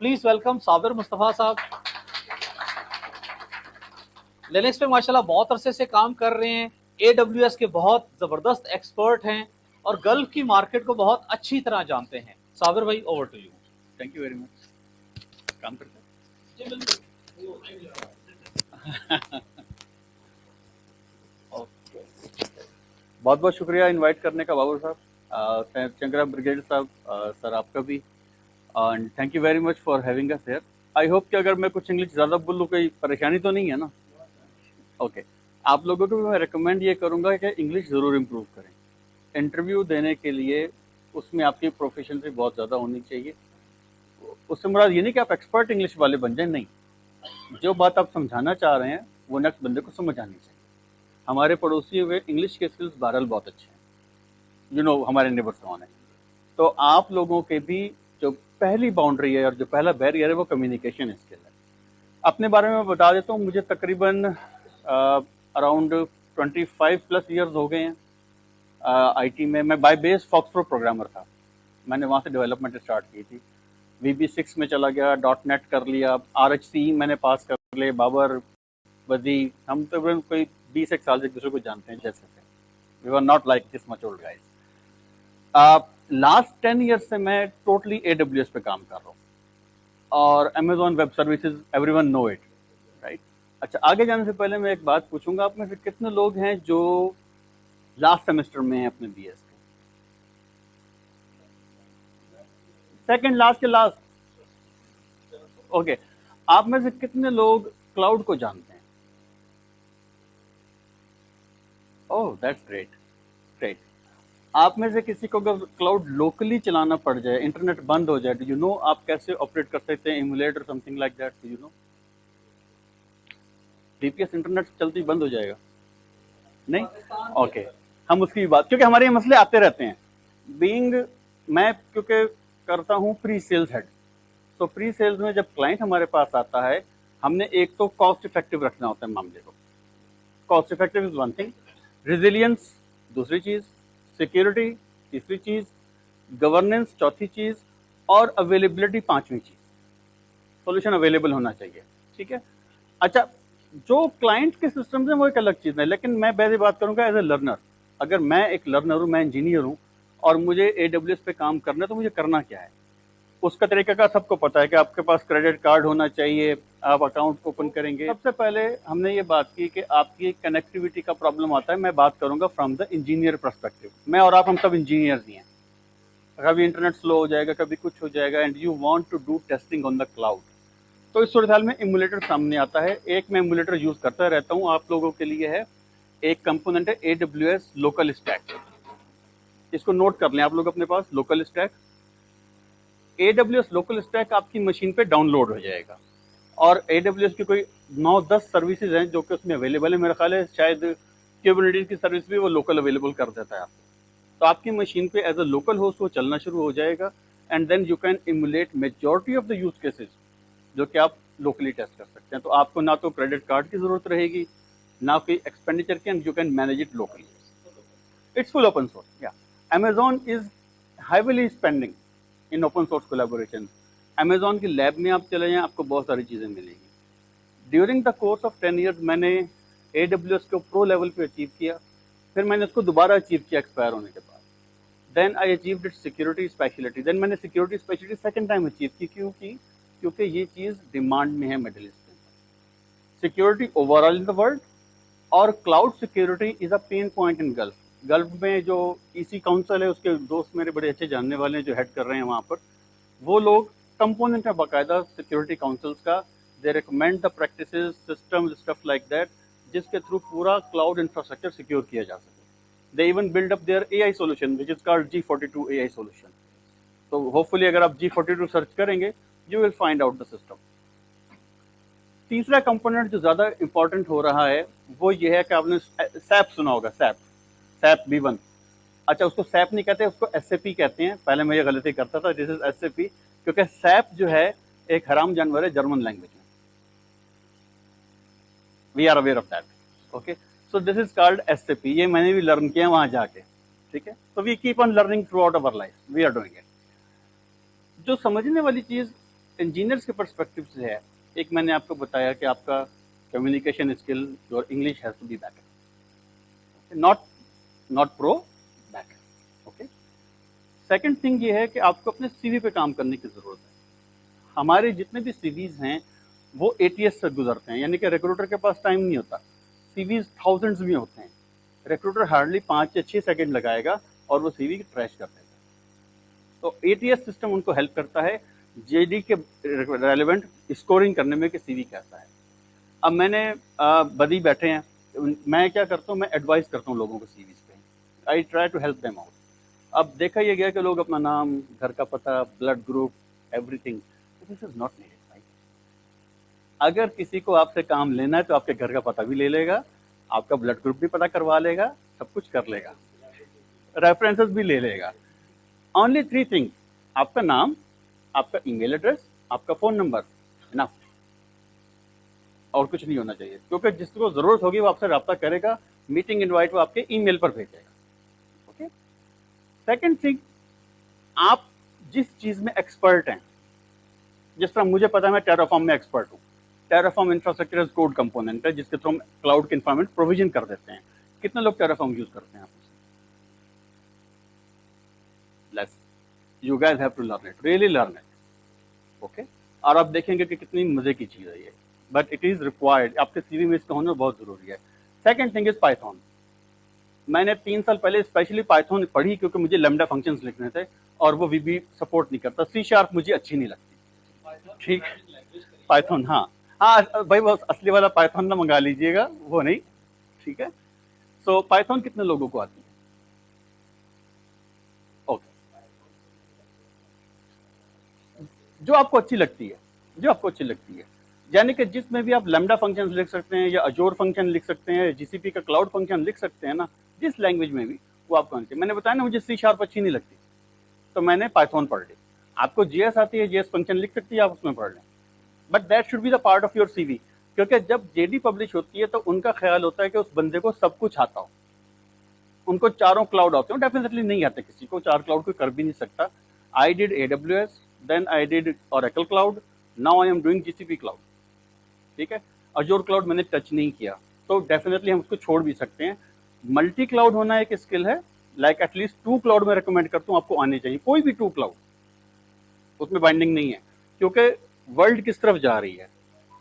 Please welcome Sabir Mustafa साहब। Linux पे माशाल्लाह बहुत अरसे से काम कर रहे हैं, AWS के बहुत ज़बरदस्त एक्सपर्ट हैं और गल्फ की मार्केट को बहुत अच्छी तरह जानते हैं। साबिर भाई, over to you. Thank you very much. काम करते हैं जी बिल्कुल। ओके, बहुत बहुत शुक्रिया इनवाइट करने का बाबर साहब, चंद्रा ब्रिगेड साहब, सर आपका भी, and thank you very much for having us here. I hope कि अगर मैं कुछ इंग्लिश ज़्यादा बोलूँ कोई परेशानी तो नहीं है ना? ओके, आप लोगों को भी मैं रिकमेंड ये करूँगा कि इंग्लिश ज़रूर इम्प्रूव करें। इंटरव्यू देने के लिए उसमें आपकी प्रोफिशिएंसी बहुत ज़्यादा होनी चाहिए। उससे मुराद ये नहीं कि आप एक्सपर्ट इंग्लिश वाले बन जाए, नहीं। जो बात आप समझाना चाह रहे हैं वो नेक्स्ट बंदे को समझ आनी चाहिए। हमारे पड़ोसी हुए इंग्लिश के स्किल्स बहरहाल बहुत अच्छे हैं, हमारे नेबर्स कौन है। तो आप लोगों के भी जो पहली बाउंड्री है और जो पहला बैरियर है वो कम्युनिकेशन स्किल है। अपने बारे में बता देता हूँ, मुझे तकरीबन अराउंड 25+ ईयर्स हो गए हैं आईटी में। मैं बाय बेस फॉक्सप्रो प्रोग्रामर था, मैंने वहाँ से डेवलपमेंट स्टार्ट की थी। VB6 में चला गया, .NET कर लिया, RHC मैंने पास कर लिए, बाबर वदी, हम तकरीबन कोई 20 एक साल से एक दूसरे को जानते हैं जैसे थे। We were not like this much old guys. Last 10 years से मैं टोटली AWS पे काम कर रहा हूँ और Amazon web services, everyone know it, right? अच्छा, आगे जाने से पहले मैं एक बात पूछूंगा, आप में से कितने लोग हैं जो लास्ट सेमेस्टर में हैं अपने BS के? सेकंड लास्ट के लास्ट? ओके, आप में से कितने लोग क्लाउड को जानते हैं? Oh that's great, great. आप में से किसी को अगर क्लाउड लोकली चलाना पड़ जाए, इंटरनेट बंद हो जाए, डू यू नो आप कैसे ऑपरेट कर सकते हैं? इमुलेट और something like that, do you know? DPS internet चलती बंद हो जाएगा? नहीं? ओके, हम उसकी भी बात, क्योंकि हमारे ये मसले आते रहते हैं। बीइंग, मैं क्योंकि करता हूँ प्री सेल्स हेड, तो प्री सेल्स में जब क्लाइंट हमारे पास आता है, हमने एक तो कॉस्ट इफेक्टिव रखना होता है मामले को। Cost effective is one thing, resilience दूसरी चीज़, सिक्योरिटी तीसरी चीज़, गवर्नेंस चौथी चीज़, और अवेलेबिलिटी पांचवी चीज़। सॉल्यूशन अवेलेबल होना चाहिए, ठीक है? अच्छा, जो क्लाइंट के सिस्टम है वो एक अलग चीज़ है, लेकिन मैं वैसे बात करूंगा एज ए लर्नर। अगर मैं एक लर्नर हूँ, मैं इंजीनियर हूँ और मुझे AWS पे काम करना है, तो मुझे करना क्या है? उसका तरीका का सबको पता है कि आपके पास क्रेडिट कार्ड होना चाहिए, आप अकाउंट ओपन करेंगे। सबसे पहले हमने ये बात की कि आपकी कनेक्टिविटी का प्रॉब्लम आता है। मैं बात करूंगा फ्रॉम द इंजीनियर पर्सपेक्टिव। मैं और आप, हम सब इंजीनियर्स ही हैं। कभी इंटरनेट स्लो हो जाएगा, कभी कुछ हो जाएगा, and you want to do testing on the cloud. तो इस सूरत हाल में इमुलेटर सामने आता है। एक मैं इमुलेटर यूज करता रहता हूँ आप लोगों के लिए है, एक कंपोनेंट है AWS लोकल स्टैक। इसको नोट कर लें आप लोग अपने पास, local stack. AWS local stack आपकी मशीन पे डाउनलोड हो जाएगा और AWS की कोई 9-10 सर्विसेज हैं जो कि उसमें अवेलेबल है। मेरा ख्याल है शायद क्यूबरनेटिस की सर्विस भी वो लोकल अवेलेबल कर देता है आपको। तो आपकी मशीन पे एज अ लोकल होस्ट वो चलना शुरू हो जाएगा, and then you can emulate majority of the use cases जो कि आप लोकली टेस्ट कर सकते हैं। तो आपको ना तो क्रेडिट कार्ड की जरूरत रहेगी, ना कोई एक्सपेंडिचर की, and you can manage it locally. It's full open source. या Amazon is heavily spending in open source collaboration. Amazon की लैब में आप चले जाएं, आपको बहुत सारी चीज़ें मिलेंगी। During the course of 10 years मैंने AWS को प्रो लेवल पे अचीव किया, फिर मैंने उसको दोबारा अचीव किया एक्सपायर होने के बाद। Then I achieved its security speciality, then मैंने security speciality second time achieve की। क्योंकि ये चीज़ डिमांड में है मिडिल ईस्ट में, security overall in the world, और cloud security is a pain point in Gulf. Gulf में जो EC काउंसिल है, उसके दोस्त मेरे बड़े अच्छे जानने वाले हैं जो हेड कर रहे हैं वहाँ पर, वो लोग कंपोनेंट है बाकायदा सिक्योरिटी काउंसिल्स का। They recommend the practices, system, stuff like that, जिसके थ्रू पूरा क्लाउड इंफ्रास्ट्रक्चर सिक्योर किया जा सके। They even build up their AI solution which is called G42 AI solution. तो होपफुली अगर आप G42 सर्च करेंगे, you will find out the system. तीसरा कंपोनेंट जो ज़्यादा इंपॉर्टेंट हो रहा है वो ये है कि आपने सैप सुना होगा, सैप B1। अच्छा, उसको सैप नहीं कहते, उसको SAP कहते हैं। पहले मैं ये गलती करता था, दिस इज SAP, क्योंकि सैप जो है एक हराम जानवर है जर्मन लैंग्वेज में। We are aware of that, okay. So this is called SAP, ये मैंने भी लर्न किया वहाँ जाके, ठीक है। तो we keep on learning throughout our life, we are doing it. जो समझने वाली चीज़ इंजीनियर्स के पर्सपेक्टिव से है, एक मैंने आपको बताया कि आपका communication skill, your English has to be better, not pro, better. Okay, second thing ये है कि आपको अपने सीवी पे काम करने की ज़रूरत है। हमारे जितने भी सीवीज हैं वो एटीएस से गुजरते हैं, यानी कि रिक्रूटर के पास टाइम नहीं होता। सीवीज थाउजेंड्स में होते हैं, रिक्रूटर हार्डली 5 या 6 सेकंड लगाएगा और वो सीवी ट्रैश कर देगा। तो एटीएस सिस्टम उनको हेल्प करता है जेडी के रेलेवेंट स्कोरिंग करने में कि सीवी कैसा है। अब मैंने बदी बैठे हैं, मैं क्या करता हूँ, मैं एडवाइस करता हूँ लोगों को सीवीज पे, I try to help them out. अब देखा ये गया कि लोग अपना नाम, घर का पता, blood group, everything, this is not needed. अगर किसी को आपसे काम लेना है तो आपके घर का पता भी ले लेगा, आपका ब्लड ग्रुप भी पता करवा लेगा, सब कुछ कर लेगा, रेफरेंसेस भी ले लेगा। ओनली 3 थिंग्स, आपका नाम, आपका ईमेल एड्रेस, आपका फ़ोन नंबर, इनफ, और कुछ नहीं होना चाहिए। क्योंकि जिसको ज़रूरत होगी वो आपसे रब्ता करेगा, मीटिंग इनवाइट वो आपके ईमेल पर भेजेगा। ओके, सेकंड थिंग, आप जिस चीज़ में एक्सपर्ट हैं, जिस तरह मुझे पता है मैं टेराफॉर्म में एक्सपर्ट हूँ। Terraform infrastructure as code component है जिसके थ्रू हम क्लाउड के इन्वायरमेंट प्रोविजन कर देते हैं। कितने लोग टेराफॉर्म यूज करते हैं आप? Less. You guys have to learn it, really learn it. Okay, और आप देखेंगे कि कितनी मजे की चीज़ है ये, बट इट इज़ रिक्वायर्ड, आपके सीवी में इसका होना बहुत ज़रूरी है। Second thing is Python. मैंने 3 साल पहले स्पेशली पाइथन पढ़ी क्योंकि मुझे लैम्डा फंक्शंस लिखने थे और वो वीबी सपोर्ट नहीं करता। C# मुझे अच्छी नहीं लगती। ठीक, पाइथन, हाँ हाँ भाई, वो असली वाला पाइथन ना मंगा लीजिएगा, वो नहीं, ठीक है। सो पाइथन कितने लोगों को आती है? ओके, जो आपको अच्छी लगती है, जो आपको अच्छी लगती है, यानी कि जिसमें भी आप लैम्डा फंक्शन लिख सकते हैं या अजोर फंक्शन लिख सकते हैं, जीसीपी का क्लाउड फंक्शन लिख सकते हैं ना, जिस लैंग्वेज में भी, वो आपको आनी चाहिए। मैंने बताया ना मुझे C# अच्छी नहीं लगती, तो मैंने पाइथन पढ़ ली। आपको JS आती है, JS फंक्शन लिख सकती है, आप उसमें पढ़ लें, but that should be the part of your CV. क्योंकि जब जेडी पब्लिश होती है तो उनका ख्याल होता है कि उस बंदे को सब कुछ आता हो। उनको चारों क्लाउड आते हो, डेफिनेटली नहीं आते, किसी को 4 क्लाउड कोई कर भी नहीं सकता। I did AWS, then I did Oracle cloud, now I am doing GCP cloud, ठीक है। अजोर क्लाउड मैंने टच नहीं किया, तो डेफिनेटली हम उसको छोड़ भी सकते हैं। मल्टी क्लाउड होना एक स्किल है, लाइक एटलीस्ट 2 क्लाउड में रिकमेंड करता हूँ आपको आने चाहिए, कोई भी 2 क्लाउड, उसमें बाइंडिंग नहीं है। क्योंकि वर्ल्ड किस तरफ जा रही है,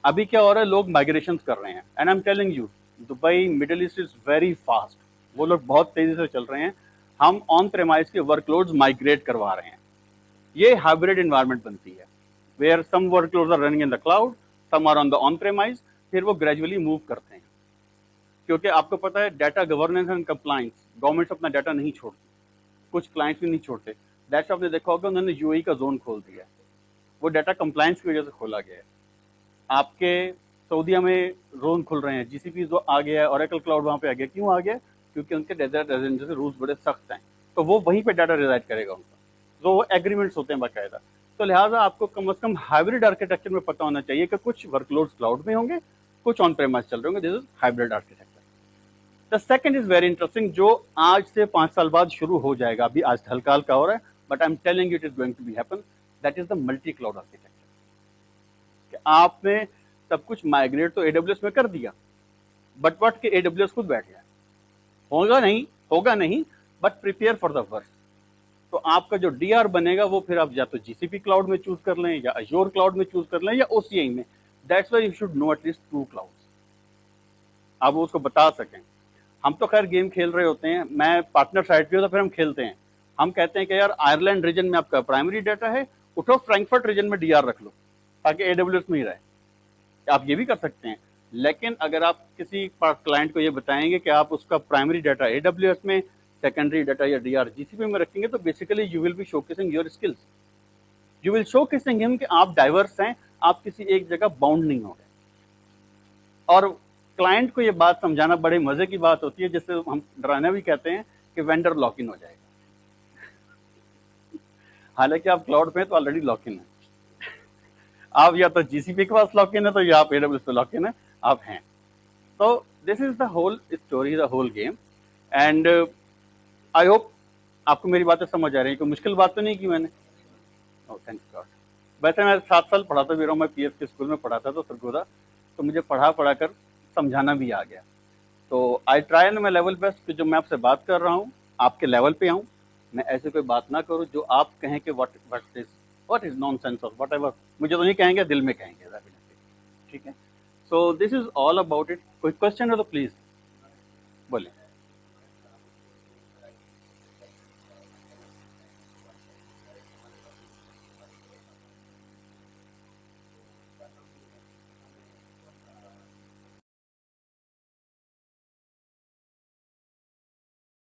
अभी क्या हो रहा है, लोग माइग्रेशन कर रहे हैं, and I am telling you, Dubai, middle east is very fast, वो लोग बहुत तेजी से चल रहे हैं। हम ऑन प्रेमाइज के वर्कलोड्स माइग्रेट करवा रहे हैं, ये हाइब्रिड एनवायरनमेंट बनती है, where some workloads are running in the cloud, some are on the on premise, फिर वो ग्रेजुअली मूव करते हैं। क्योंकि आपको पता है data governance and compliance, government अपना डाटा नहीं छोड़ती, कुछ क्लाइंट्स भी नहीं छोड़ते। दैट्स आपने देखा होगा उन्होंने यूएई का जोन खोल दिया है, वो डाटा कंप्लाइंस की वजह से खोला गया है। आपके सऊदीया में जोन खुल रहे हैं, जीसीपी जो आ गया है, ओरेकल क्लाउड वहाँ पे आ गया, क्यों आ गया? क्योंकि उनके डाटा रेजिडेंसी रूल्स बड़े सख्त हैं, तो वो वहीं पे डाटा रिजाइड करेगा उनका, जो वो एग्रीमेंट्स होते हैं बाकायदा। तो लिहाजा आपको कम से कम हाइब्रिड आर्किटेक्चर में पता होना चाहिए कि कुछ वर्कलोड्स क्लाउड में होंगे, कुछ ऑन प्रेमाइज चल रहे होंगे, this is hybrid architecture. The second is very interesting, जो आज से 5 साल बाद शुरू हो जाएगा, अभी आज हल्का हल्का हो रहा है, but I am telling it is going to be happen, that is the multi cloud architecture. आपने सब कुछ माइग्रेट तो AWS में कर दिया, बट व्हाट के AWS खुद बैठ गया, होगा नहीं, but prepare for the worst. तो आपका जो DR बनेगा वो फिर आप या तो GCP क्लाउड में चूज कर लें, या अजोर क्लाउड में चूज कर लें, या OCI में। That's why you should know at least 2 clouds, आप उसको बता सकें। हम तो खैर गेम खेल रहे होते हैं, मैं पार्टनर साइड पे होता, फिर हम खेलते हैं, हम कहते हैं कि यार आयरलैंड रीजन में आपका प्राइमरी डाटा है, उठो फ्रैंकफर्ट रीजन में DR रख लो ताकि AWS में ही रहे। आप ये भी कर सकते हैं, लेकिन अगर आप किसी क्लाइंट को ये बताएंगे कि आप उसका प्राइमरी डाटा AWS में, सेकेंडरी डाटा या DR GCP में रखेंगे, तो basically you will B showcasing your skills, you will showcasing him कि आप डाइवर्स हैं, आप किसी एक जगह बाउंड नहीं हो गए। और क्लाइंट को ये बात समझाना बड़े मजे की बात होती है, जिससे हम डराना भी कहते हैं कि वेंडर लॉक इन हो जाएगा। हालांकि आप क्लाउड पे तो ऑलरेडी लॉक इन है, आप या तो GCP के पास लॉक इन है, तो या आप AWS पे लॉक इन है, आप हैं। तो this is the whole story, the whole game, and I hope आपको मेरी बातें समझ आ रही है। कोई मुश्किल बात तो नहीं की मैंने? Oh thank God. वैसे मैं 7 साल पढ़ाता भी रहा हूँ, मैं पीएस के स्कूल में पढ़ाता था सरगोदा, तो मुझे पढ़ा कर समझाना भी आ गया। तो I try and my level best कि जो मैं आपसे बात कर रहा हूँ आपके लेवल पे आऊँ, मैं ऐसे कोई बात ना करूँ जो आप कहें कि व्हाट इज नॉनसेंस और वट एवर, मुझे तो नहीं कहेंगे, दिल में कहेंगे डेफिनेटली, ठीक है। सो this is all about it. कोई क्वेश्चन है तो प्लीज बोले।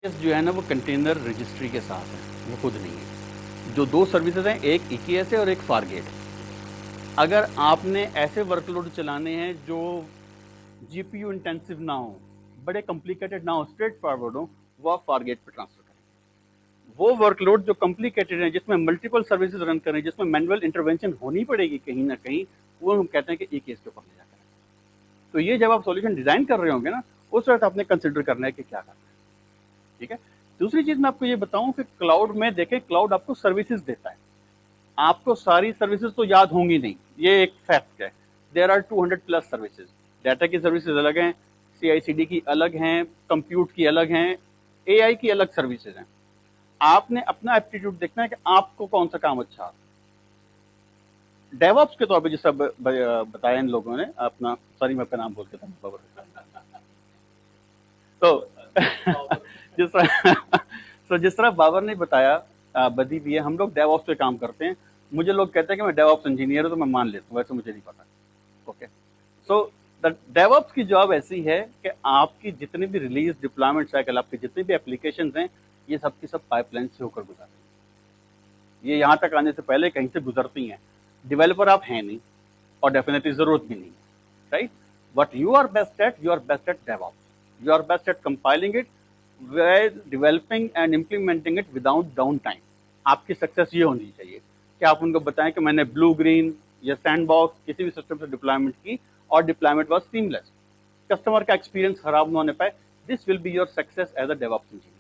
जो है ना वो कंटेनर रजिस्ट्री के साथ है, वो खुद नहीं है। जो दो सर्विसेज हैं, एक EKS है और एक फारगेट। अगर आपने ऐसे वर्कलोड चलाने हैं जो GPU इंटेंसिव ना हो, बड़े कॉम्प्लिकेटेड ना हो, स्ट्रेट फॉरवर्ड हो, वो आप फारगेट पे ट्रांसफर करें। वो वर्कलोड जो कॉम्प्लिकेटेड है, जिसमें मल्टीपल सर्विसेज रन करें, जिसमें मैनुअल इंटरवेंशन होनी पड़ेगी कहीं ना कहीं, वो हम कहते हैं कि EKS के ऊपर ले जाकर। तो ये जब आप सॉल्यूशन डिजाइन कर रहे होंगे ना, उस वक्त आपने कंसिडर करना है कि क्या करना है, ठीक है। दूसरी चीज मैं आपको ये बताऊं कि क्लाउड में देखें, क्लाउड आपको सर्विसेज देता है। आपको सारी सर्विसेज तो याद होंगी नहीं, ये एक फैक्ट है। There are 200 plus services. Data की सर्विसेज अलग हैं, CI/CD की अलग हैं, कंप्यूट की अलग हैं, AI की अलग सर्विसेज हैं। आपने अपना एप्टीट्यूड देखना है कि आपको कौन सा काम अच्छा आता है। डेवऑप्स के तौर पे जिस बताया इन लोगों ने अपना, सॉरी मैं अपना नाम बोल देता हूँ, तो जिस तरह तो जिस तरह बाबर ने बताया, बदी भी है, हम लोग डेवऑप्स पे काम करते हैं। मुझे लोग कहते हैं कि मैं डेवऑप्स इंजीनियर हूं, तो मैं मान लेता हूँ, वैसे मुझे नहीं पता। ओके, सो द डेवऑप्स की जॉब ऐसी है कि आपकी जितनी भी रिलीज डिप्लॉयमेंट साइकिल, आपके जितने भी एप्लीकेशंस हैं, ये सब की सब पाइपलाइन से होकर गुजरती हैं। ये यहाँ तक आने से पहले कहीं से गुजरती हैं। डेवलपर आप हैं नहीं और डेफिनेटली जरूरत भी नहीं, right. What you are best at, you are best at DevOps. You are best at compiling it, while developing and implementing it without downtime. आपकी सक्सेस ये होनी चाहिए कि आप उनको बताएं कि मैंने ब्लू ग्रीन या सैंडबॉक्स किसी भी सिस्टम से डिप्लॉयमेंट की और डिप्लॉयमेंट वाज सीमलेस, कस्टमर का एक्सपीरियंस खराब ना होने पाए। This will be your success as a DevOps engineer.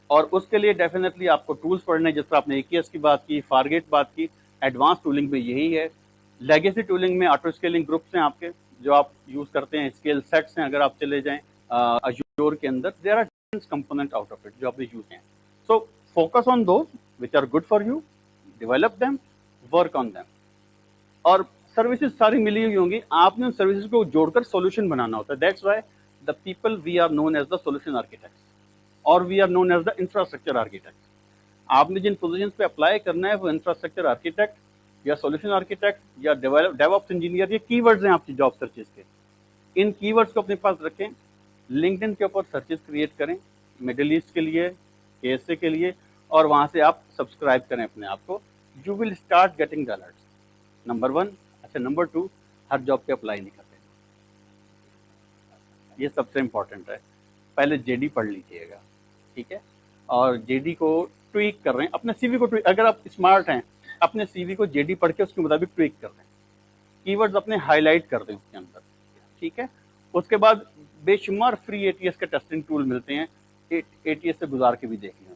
और उसके लिए डेफिनेटली आपको टूल्स पढ़ने, जिस तरह आपने EKS की बात की, फारगेट बात की, एडवांस टूलिंग में यही है। लेगेसी टूलिंग में ऑटो स्केलिंग ग्रुप्स हैं आपके, जो आप यूज करते हैं, स्केल सेट्स हैं। अगर आप चले जाएं अजूर के अंदर, there are component out of it जो आपने यूज हैं। So focus on those which are good for you, develop them, work on them. और सर्विसेज सारी मिली हुई होंगी, आपने उन सर्विसेज को जोड़कर सॉल्यूशन बनाना होता है। That's why the people we are known as the solution architect और we are known as the infrastructure architect. आपने जिन पोजीशंस पे अप्लाई करना है वो इंफ्रास्ट्रक्चर आर्किटेक्ट या सॉल्यूशन आर्किटेक्ट या डेवऑप्स इंजीनियर, ये कीवर्ड्स हैं आपकी जॉब सर्चेज के। इन कीवर्ड्स को अपने पास रखें, लिंक्डइन के ऊपर सर्चेज क्रिएट करें मिडिल ईस्ट के लिए, KSA के लिए, और वहां से आप सब्सक्राइब करें अपने आप को। You will start getting the alerts, number 1। अच्छा, नंबर 2, हर जॉब पे अप्लाई नहीं करते, ये सबसे इंपॉर्टेंट है। पहले JD पढ़ लीजिएगा, ठीक है। और JD को ट्वीक कर रहे हैं, अपने CV को ट्वीक, अगर आप स्मार्ट हैं अपने CV को JD पढ़ के उसके मुताबिक ट्वीक कर दें, कीवर्ड्स अपने हाईलाइट कर दें उसके अंदर, ठीक है। उसके बाद बेशुमार फ्री ATS के टेस्टिंग टूल मिलते हैं, ATS से गुजार के भी देख लें,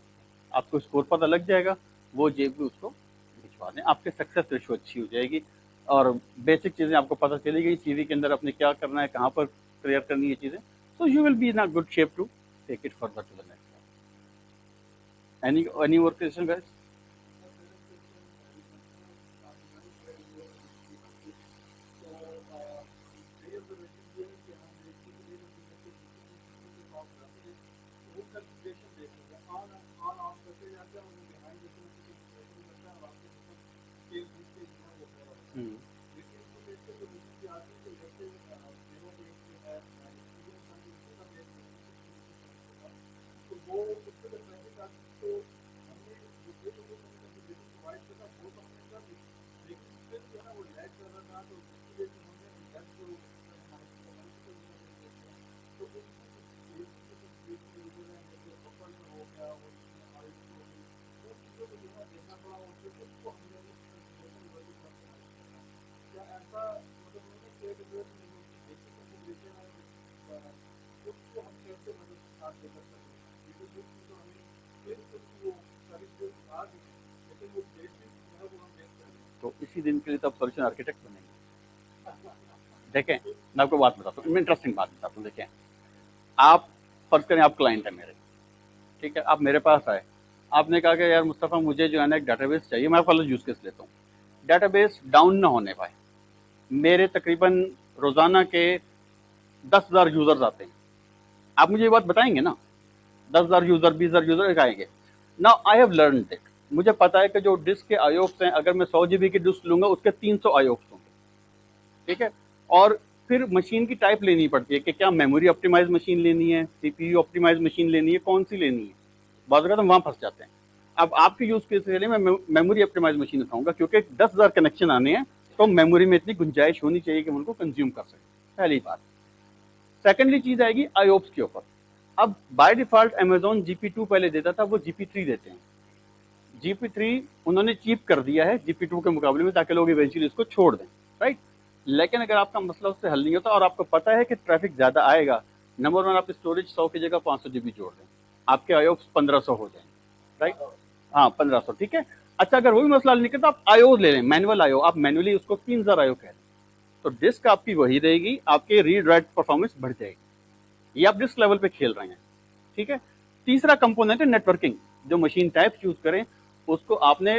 आपको स्कोर पता लग जाएगा, वो JB उसको भिजवा दें, आपके सक्सेस रेशो अच्छी हो जाएगी और बेसिक चीज़ें आपको पता चलेगी CV के अंदर अपने क्या करना है, कहाँ पर क्लियर करनी है चीज़ें। So you will be in a good shape to take it further to the next level. Any more question, guys? Hmm. तो किसी दिन के लिए तो आप सॉल्यूशन आर्किटेक्ट बनेंगे। देखें, मैं आपको बात बताता हूँ, इंटरेस्टिंग बात बताता हूँ। देखें, आप फर्ज करें आप क्लाइंट है मेरे, ठीक है, आप मेरे पास आए, आपने कहा कि यार मुस्तफ़ा मुझे जो है ना एक डाटाबेस चाहिए। मैं आपका यूज़ केस लेता हूँ, डाटाबेस डाउन ना होने पाए। मेरे तकरीबन रोज़ाना के 10,000 यूज़र्स आते हैं, आप मुझे ये बात बताएंगे ना? 10,000 यूज़र, 20,000 यूज़र आएंगे। Now I have learn it, मुझे पता है कि जो डिस्क के आयोक्स हैं, अगर मैं 100 GB की डिस्क लूँगा उसके 300 आयोक्स होंगे, ठीक है। और फिर मशीन की टाइप लेनी पड़ती है कि क्या मेमोरी ऑप्टिमाइज मशीन लेनी है, CPU ऑप्टिमाइज मशीन लेनी है, कौन सी लेनी है। बहुत ज़्यादा हम वहाँ फंस जाते हैं। अब आपके यूज़ केस के लिए मैं मेमोरी ऑप्टिमाइज मशीन उठाऊंगा, क्योंकि 10,000 कनेक्शन आने हैं, तो मेमोरी में इतनी गुंजाइश होनी चाहिए कि उनको कंज्यूम कर सकें, पहली बात। सेकेंडली चीज़ आएगी आयोप्स के ऊपर। अब बाय डिफ़ॉल्ट अमेजोन GP2 पहले देता था, वो GP3 देते हैं। GP3 उन्होंने चीप कर दिया है GP2 के मुकाबले में, ताकि लोग इवेंचुअली इसको छोड़ दें, राइट। लेकिन अगर आपका मसला उससे हल नहीं होता और आपको पता है कि ट्रैफिक ज़्यादा आएगा, नंबर 1 आप स्टोरेज 100 की जगह 500 GB जोड़ दें, आपके आयोप्स 1500 हो जाएंगे, राइट। हाँ 1500, ठीक है। अच्छा, अगर वो भी मसला हल नहीं करता, आप आयो ले लें, मैनुअल आयो, आप मैनुअली उसको 3000 आयो कह दें, तो डिस्क आपकी वही रहेगी, आपके रीड राइट परफॉर्मेंस बढ़ जाएगी। ये आप डिस्क लेवल पे खेल रहे हैं, ठीक है। तीसरा कंपोनेंट है नेटवर्किंग। जो मशीन टाइप चूज करें उसको आपने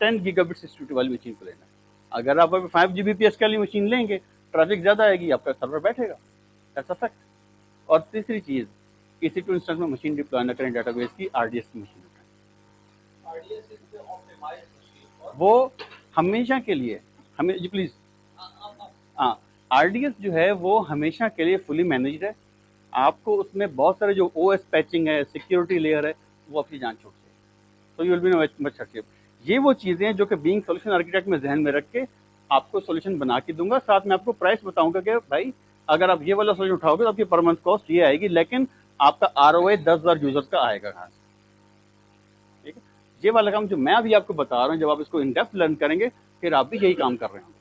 10 गीगाबिट स्पीड वाली मशीन को लेना है। अगर आप 5 Gbps वाली मशीन लेंगे, ट्रैफिक ज़्यादा आएगी, आपका सर्वर बैठेगा, ऐसा फैक्ट। और तीसरी चीज़, EC2 इंस्टेंस में मशीन डिप्लॉय न करें, डेटाबेस की RDS की मशीन उठाएं। वो हमेशा के लिए, हमें जी प्लीज़, हाँ, RDS जो है वो हमेशा के लिए फुली मैनेज्ड है। आपको उसमें बहुत सारे जो OS पैचिंग है, सिक्योरिटी लेयर है, वो आपकी जान छूट जाएगी, तो you will be much success. ये वो चीज़ें हैं जो कि बीइंग सॉल्यूशन आर्किटेक्ट में जहन में रख के आपको सॉल्यूशन बना के दूंगा। साथ में आपको प्राइस बताऊंगा कि भाई अगर आप ये वाला सॉल्यूशन उठाओगे तो आपकी पर मंथ कॉस्ट ये आएगी, लेकिन आपका ROI 10,000 यूजर्स का आएगा कहाँ से, ठीक है। ये वाला काम जो मैं अभी आपको बता रहा हूँ, जब आप इसको इन डेप्थ लर्न करेंगे, फिर आप भी यही काम कर रहे होंगे।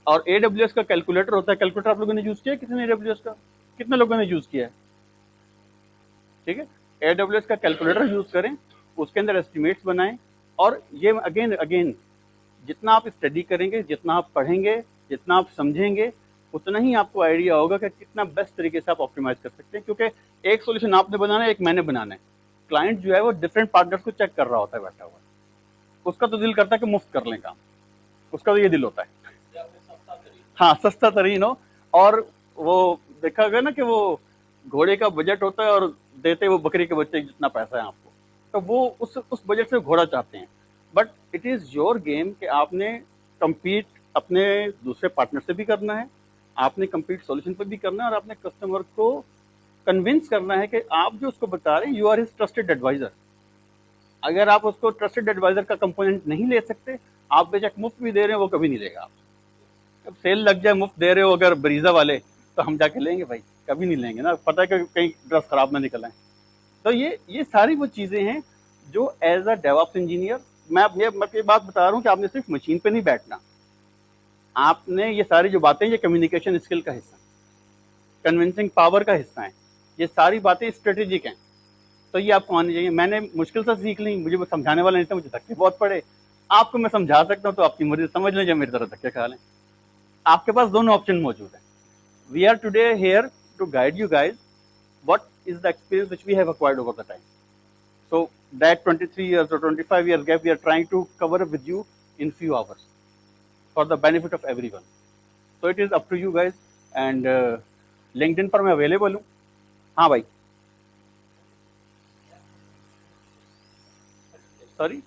और AWS का कैलकुलेटर होता है, कैलकुलेटर आप लोगों ने यूज़ किया है? कितने AWS का, कितने लोगों ने यूज़ किया है? ठीक है, AWS का कैलकुलेटर यूज़ करें, उसके अंदर एस्टिमेट्स बनाएं, और ये अगेन जितना आप स्टडी करेंगे, जितना आप पढ़ेंगे, जितना आप समझेंगे, उतना ही आपको आइडिया होगा कि कितना बेस्ट तरीके से आप ऑप्टिमाइज कर सकते हैं। क्योंकि एक सॉल्यूशन आपने बनाना है, एक मैंने बनाना है। क्लाइंट जो है वो डिफरेंट पार्टनर्स को चेक कर रहा होता है बैठा हुआ, उसका तो दिल करता है कि मुफ्त कर लें काम, उसका तो ये दिल होता है, हाँ सस्ता तरीन हो। और वो देखा गया ना कि वो घोड़े का बजट होता है और देते वो बकरी के बच्चे जितना पैसा है आपको, तो वो उस बजट से घोड़ा चाहते हैं। But it is your game कि आपने कम्पीट अपने दूसरे पार्टनर से भी करना है, आपने कम्पीट सॉल्यूशन पर भी करना है, और आपने कस्टमर को कन्विंस करना है कि आप जो उसको बता रहे हैं you are his trusted adviser. अगर आप उसको ट्रस्टेड एडवाइज़र का कंपोनेंट नहीं ले सकते, आप बेशक मुफ्त भी दे रहे हैं, वो कभी नहीं लेगा आप। जब सेल लग जाए, मुफ्त दे रहे हो अगर ब्रीजा वाले, तो हम जाके लेंगे भाई, कभी नहीं लेंगे ना, पता है कि कहीं ड्रेस खराब ना निकल आए। तो ये सारी वो चीज़ें हैं जो एज अ डेवऑप्स इंजीनियर, मैं ये बात बता रहा हूँ कि आपने सिर्फ मशीन पे नहीं बैठना, आपने ये सारी जो बातें, ये कम्युनिकेशन स्किल का हिस्सा, कन्विंसिंग पावर का हिस्सा है, ये सारी बातें स्ट्रेटेजिक हैं, तो ये आपको आनी चाहिए। मैंने मुश्किल से सीख ली, मुझे समझाने वाला नहीं था, मुझे धक्के बहुत पड़े। आपको मैं समझा सकता हूँ तो आपकी मर्जी, समझ लें या मेरी तरह धक्के खा लें। आपके पास दोनों ऑप्शन मौजूद हैं। We are today here to guide you guys what is the experience which we have acquired over the time. So that 23 years or 25 years gap we are trying to cover up with you in few hours for the benefit of everyone. So it is up to you guys, and LinkedIn पर मैं available हूँ। हाँ भाई, sorry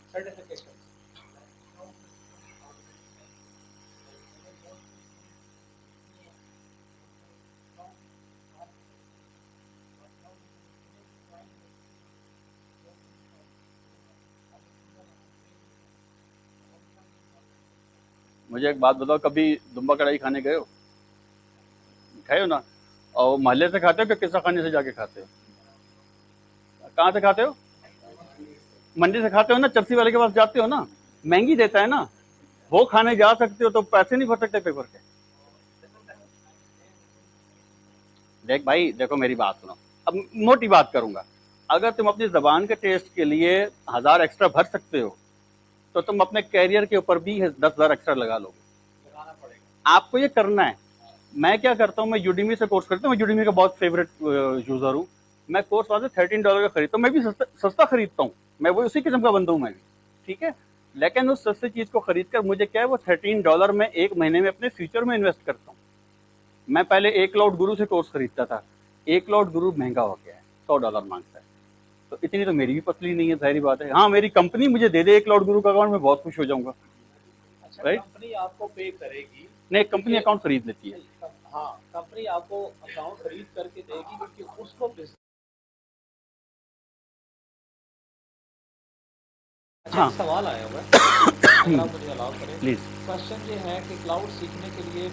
मुझे एक बात बताओ, कभी दुम्बा कढ़ाई खाने गए हो? खाए हो ना? और मोहल्ले से खाते हो कि किस्सा खाने से जाके खाते हो? कहाँ से खाते हो? मंडी से खाते हो ना? चरसी वाले के पास जाते हो ना, महंगी देता है ना, वो खाने जा सकते हो, तो पैसे नहीं भर सकते पेपर के। देख भाई, देखो मेरी बात सुनो, अब मोटी बात करूंगा। अगर तुम अपनी जबान के टेस्ट के लिए 1000 एक्स्ट्रा भर सकते हो, तो तुम अपने कैरियर के ऊपर भी 10,000 एक्स्ट्रा लगा लोगे। लगाना पड़ेगा। आपको ये करना है। मैं क्या करता हूँ, मैं यूडीमी से कोर्स करता हूँ, मैं यूडीमी का बहुत फेवरेट यूजर हूँ। मैं कोर्स वहाँ से $13 का खरीदता हूँ, मैं भी सस्ता खरीदता हूँ, मैं वो उसी किस्म का बंदा हूँ मैं भी, ठीक है। लेकिन उस सस्ती चीज़ को खरीद कर मुझे क्या है, वो $13 में एक महीने में अपने फ्यूचर में इन्वेस्ट करता हूँ। मैं पहले एक क्लाउड गुरु से कोर्स खरीदता था, एक क्लाउड गुरु महंगा हो गया है, $100 मांगता है। तो इतनी तो मेरी भी पतली नहीं है, जाहिर बात है। हाँ, मेरी कंपनी मुझे दे दे एक क्लाउड गुरु का अकाउंट, मैं बहुत खुश हो जाऊंगा। अच्छा, राइट, कंपनी आपको पे करेगी? नहीं, कंपनी अकाउंट खरीद लेती है। हाँ, कंपनी आपको अकाउंट खरीद करके देगी, क्योंकि उसको अच्छा, हाँ, एक सवाल आया हुआ है, अगर आप मुझे अलाउ करें। प्लीज। क्वेश्चन ये है कि क्लाउड सीखने के लिए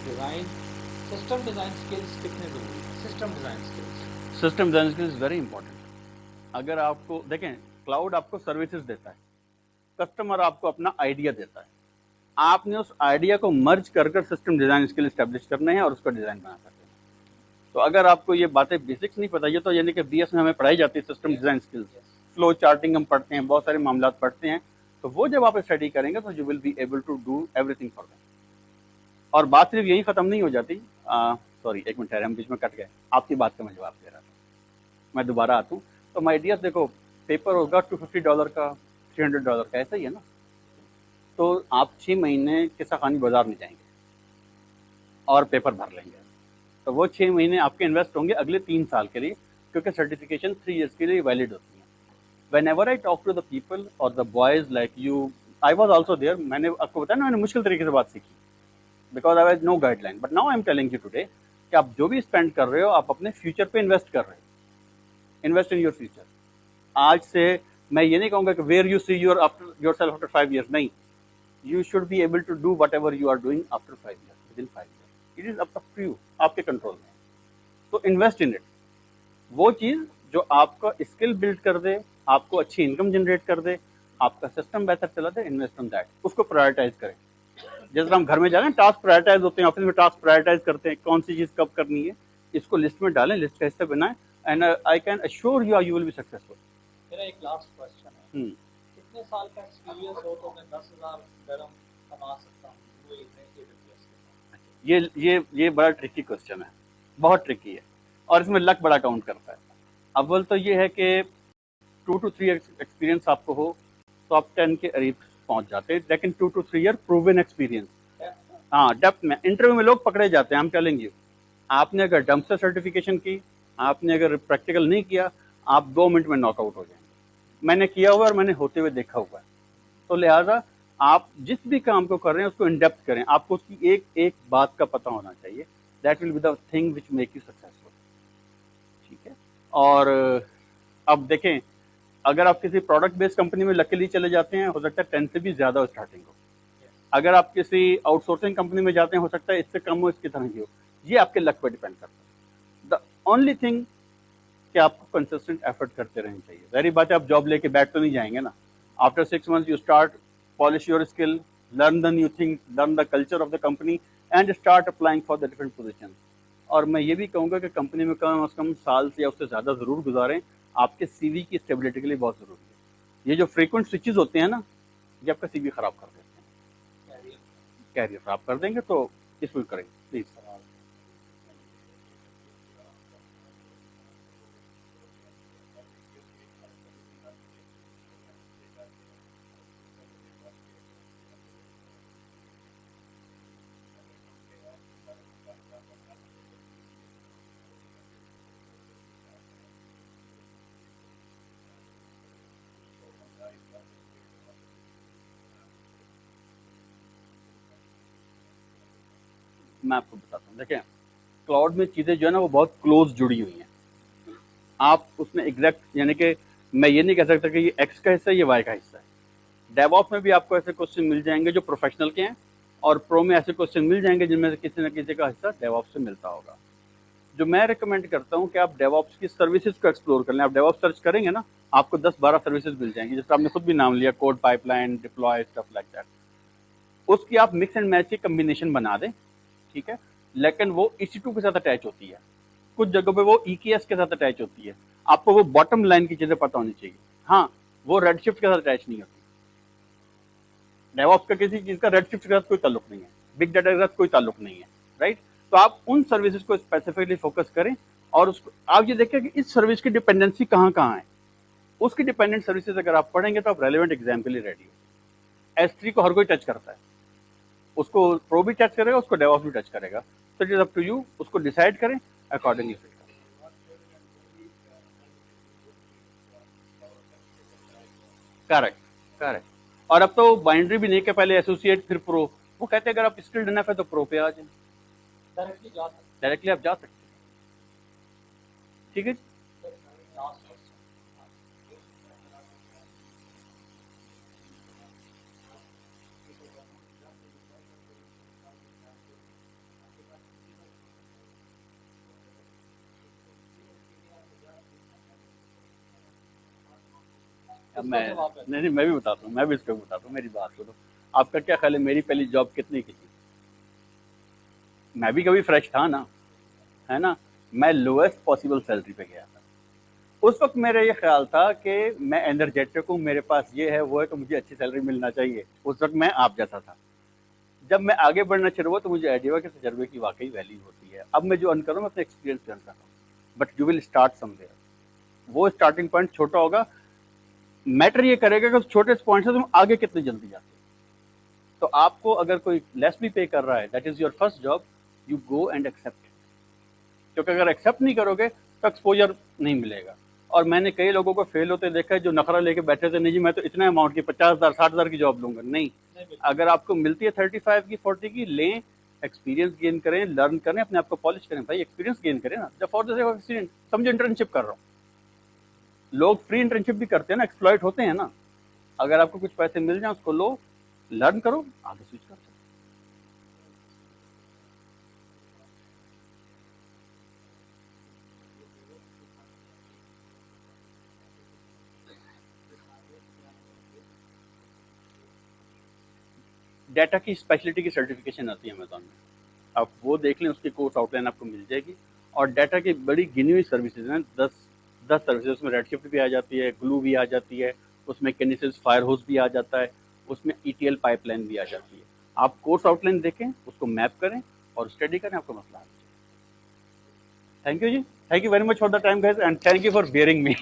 सिस्टम डिज़ाइन स्किल्स कितने ज़रूरी हैं? System design skills. System design skills very important. अगर आपको देखें, क्लाउड आपको सर्विसेज देता है, कस्टमर आपको अपना आइडिया देता है, आपने उस आइडिया को मर्ज कर कर सिस्टम डिजाइन स्किल स्टैब्लिश करने हैं और उसका डिजाइन बना सकते हैं। तो अगर आपको ये बातें बेसिक्स नहीं पता, ये तो यानी कि बीएस में हमें पढ़ाई जाती है system design skills, flow charting हम पढ़ते हैं, बहुत सारे मामला पढ़ते हैं, तो वो जब आप स्टडी करेंगे तो you will be able to do everything for them. और बात सिर्फ यही खत्म नहीं हो जाती। सॉरी, एक मिनट ठहरे, हम बीच में कट गए, आपकी बात का मैं जवाब दे रहा था, मैं दोबारा आता हूँ। तो माय डियर, देखो, पेपर होगा $250 का, $300 का, ऐसा ही है ना। तो आप 6 महीने किस्सा खानी बाजार में जाएंगे और पेपर भर लेंगे, तो वो 6 महीने आपके इन्वेस्ट होंगे अगले 3 साल के लिए, क्योंकि सर्टिफिकेशन 3 ईयर्स के लिए वैलिड होती है। Whenever I talk to the people or the boys like you, I was also there, मैंने आपको बताया ना, मैंने मुश्किल तरीके से बात सीखी, because I have no guideline, but now I am telling you today कि आप जो भी स्पेंड कर रहे हो, आप अपने फ्यूचर पे इन्वेस्ट कर रहे हो, इन्वेस्ट इन योर फ्यूचर। आज से मैं ये नहीं कहूँगा कि where you see yourself after 5 years, नहीं, you should be able to do whatever you are doing after 5 years, within 5 years. It is up to you, आपके कंट्रोल में। तो इन्वेस्ट इन इट, वो चीज़ जो आपका स्किल बिल्ड कर दे, आपको अच्छी इनकम जनरेट कर दे, आपका सिस्टम बेहतर चला दे, इन्वेस्ट ऑन दैट, उसको प्रायोरिटाइज करें। जैसे हम घर में जा रहे हैं, टास्क प्रायोरिटाइज होते हैं, ऑफिस में टास्क प्रायोरिटाइज करते हैं, कौन सी चीज़ कब करनी है, इसको लिस्ट में डालें, लिस्ट का हिस्सा बनाएं, and I can assure you will be successful. मेरा एक लास्ट क्वेश्चन है, कितने साल का एक्सपीरियंस हो तो मैं 10,000 dirham कमा सकता हूँ UAE में AWS के? ये बड़ा ट्रिकी क्वेश्चन है, बहुत ट्रिकी है, और इसमें लक बड़ा काउंट करता है। अव्वल तो ये है कि 2 to 3 एक्सपीरियंस आपको हो तो आप 10 के करीब पहुंच जाते हैं, लेकिन 2 to 3 ईयर प्रूवन एक्सपीरियंस। हाँ, डेप्थ में इंटरव्यू में लोग पकड़े जाते हैं, आई एम टेलिंग यू। आपने अगर डंप से सर्टिफिकेशन की, आपने अगर प्रैक्टिकल नहीं किया, आप 2 मिनट में नॉकआउट हो जाएंगे। मैंने किया हुआ और मैंने होते हुए देखा हुआ है। तो लिहाजा आप जिस भी काम को कर रहे हैं उसको इन डेप्थ करें, आपको उसकी एक एक बात का पता होना चाहिए, that will be the thing which make you successful, ठीक है। और अब देखें, अगर आप किसी प्रोडक्ट बेस्ड कंपनी में लकीली चले जाते हैं, हो सकता है 10 से भी ज़्यादा स्टार्टिंग हो। अगर आप किसी आउटसोर्सिंग कंपनी में जाते हैं, हो सकता है इससे कम हो, इसकी तरह की हो। ये आपके लक पर डिपेंड करता है। द ओनली थिंग कि आपको कंसिस्टेंट एफर्ट करते रहना चाहिए। जाहिर बात है, आप जॉब लेके बैठ तो नहीं जाएंगे ना। After 6 months you start polish your skill, learn the new thing, learn the culture of the company, and start applying for the different position. और मैं ये भी कहूँगा कि कंपनी में कम से कम साल से या उससे ज़्यादा ज़रूर गुजारें, आपके सीवी की स्टेबिलिटी के लिए बहुत ज़रूरी है। ये जो फ्रीक्वेंट स्विचेज होते हैं ना, ये आपका सीवी ख़राब कर देते हैं, कैरियर ख़राब कर देंगे। तो इसको करेंगे प्लीज़। मैं आपको बताता हूँ, देखें, क्लाउड में चीज़ें जो है ना वो बहुत क्लोज जुड़ी हुई हैं। आप उसमें एग्जैक्ट, यानी कि मैं ये नहीं कह सकता कि ये एक्स का हिस्सा है, ये वाई का हिस्सा है। डेवऑप्स में भी आपको ऐसे क्वेश्चन मिल जाएंगे जो प्रोफेशनल के हैं, और प्रो में ऐसे क्वेश्चन मिल जाएंगे जिनमें से किसी न किसी का हिस्सा डेवऑप्स से मिलता होगा। जो मैं रिकमेंड करता हूँ कि आप डेवऑप्स की सर्विसेज को एक्सप्लोर कर लें। आप डेवऑप्स सर्च करेंगे ना, आपको 10-12 सर्विसेज मिल जाएंगी, जैसे आपने खुद भी नाम लिया, code pipeline, deploy, stuff like that. उसकी आप मिक्स एंड मैच की कम्बिनेशन बना दें, ठीक है। लेकिन वो EC2 के साथ अटैच होती है, कुछ जगहों पे वो EKS के साथ अटैच होती है। आपको वो बॉटम लाइन की चीज़ें पता होनी चाहिए। हाँ, वो रेडशिफ्ट के साथ अटैच नहीं होती। डेवऑप्स का किसी चीज़ का रेडशिफ्ट के साथ कोई ताल्लुक नहीं है, बिग डाटा के साथ कोई ताल्लुक नहीं है, राइट। तो आप उन सर्विसेज को स्पेसिफिकली फोकस करें और उसको आप ये देखें कि इस सर्विस की डिपेंडेंसी कहाँ कहाँ है। उसकी डिपेंडेंट सर्विसेज अगर आप पढ़ेंगे तो आप रेलिवेंट एग्जाम के लिए रेडी हो। S3 को हर कोई टच करता है, उसको प्रो भी टच करेगा, उसको डेवऑप्स भी टच करेगा। तो it is up to you, उसको डिसाइड करें, अकॉर्डिंगली फिट करें। Correct, correct. और अब तो बाइंड्री भी नहीं कि पहले एसोसिएट फिर प्रो, वो कहते हैं अगर आप स्किल्ड इनफ है तो प्रो पे आ जाए, डायरेक्टली जा सकते डायरेक्टली आप जा सकते हैं। ठीक है जी? हैं। Last question. अब इसका मैं जवाब है। नहीं, मैं भी बताता हूँ, मैं भी इसको बताता हूँ, मेरी बात सुनो। आपका क्या ख्याल है मेरी पहली जॉब कितने की थी? मैं भी कभी फ्रेश था ना, है ना। मैं लोएस्ट पॉसिबल सैलरी पे गया था। उस वक्त मेरा ये ख्याल था कि मैं एनर्जेटिक हूँ, मेरे पास ये है वो है, तो मुझे अच्छी सैलरी मिलना चाहिए। उस वक्त मैं आप जैसा था। जब मैं आगे बढ़ना शुरू हुआ तो मुझे आइडिया हुआ कि तजर्बे की वाकई वैल्यू होती है। अब मैं जो अर्न कर रहा हूँ, मैं अपने एक्सपीरियंस से अर्न कर रहा हूँ। But you will start somewhere. वो स्टार्टिंग पॉइंट छोटा होगा, मैटर ये करेगा कि उस छोटे पॉइंट से तुम आगे कितनी जल्दी जाते हो। तो आपको अगर कोई लेस भी पे कर रहा है, that is your first job, you go and accept it. क्योंकि अगर एक्सेप्ट नहीं करोगे तो एक्सपोजर नहीं मिलेगा। और मैंने कई लोगों को फेल होते देखा है जो नखरा लेके बैठे थे, नहीं जी मैं तो इतने अमाउंट की 50,000 60,000 की जॉब लूंगा। नहीं, अगर आपको मिलती है 35 की 40 की, लें, एक्सपीरियंस गेन करें, लर्न करें, अपने आप को पॉलिश करें। भाई एक्सपीरियंस गेन करें ना, जब for the sake of experience, समझो इंटर्नशिप कर रहा हूँ। लोग फ्री इंटर्नशिप भी करते हैं ना, एक्सप्लॉइट होते हैं ना। अगर आपको कुछ पैसे मिल जाए उसको लो, लर्न करो, आगे स्विच कर सकते हो। डाटा की स्पेशलिटी की सर्टिफिकेशन आती है अमेजॉन में, आप वो देख लें, उसकी कोर्स आउटलाइन आपको मिल जाएगी। और डाटा की बड़ी गिनी हुई सर्विसेज हैं, 10 सर्विसेज। उसमें रेडशिफ्ट भी आ जाती है, ग्लू भी आ जाती है, उसमें किनेसिस फायरहोस भी आ जाता है, उसमें ETL पाइपलाइन भी आ जाती है। आप कोर्स आउटलाइन देखें, उसको मैप करें और स्टडी करें, आपको मसला है। Thank you ji, thank you very much for the time guys, and thank you for bearing me.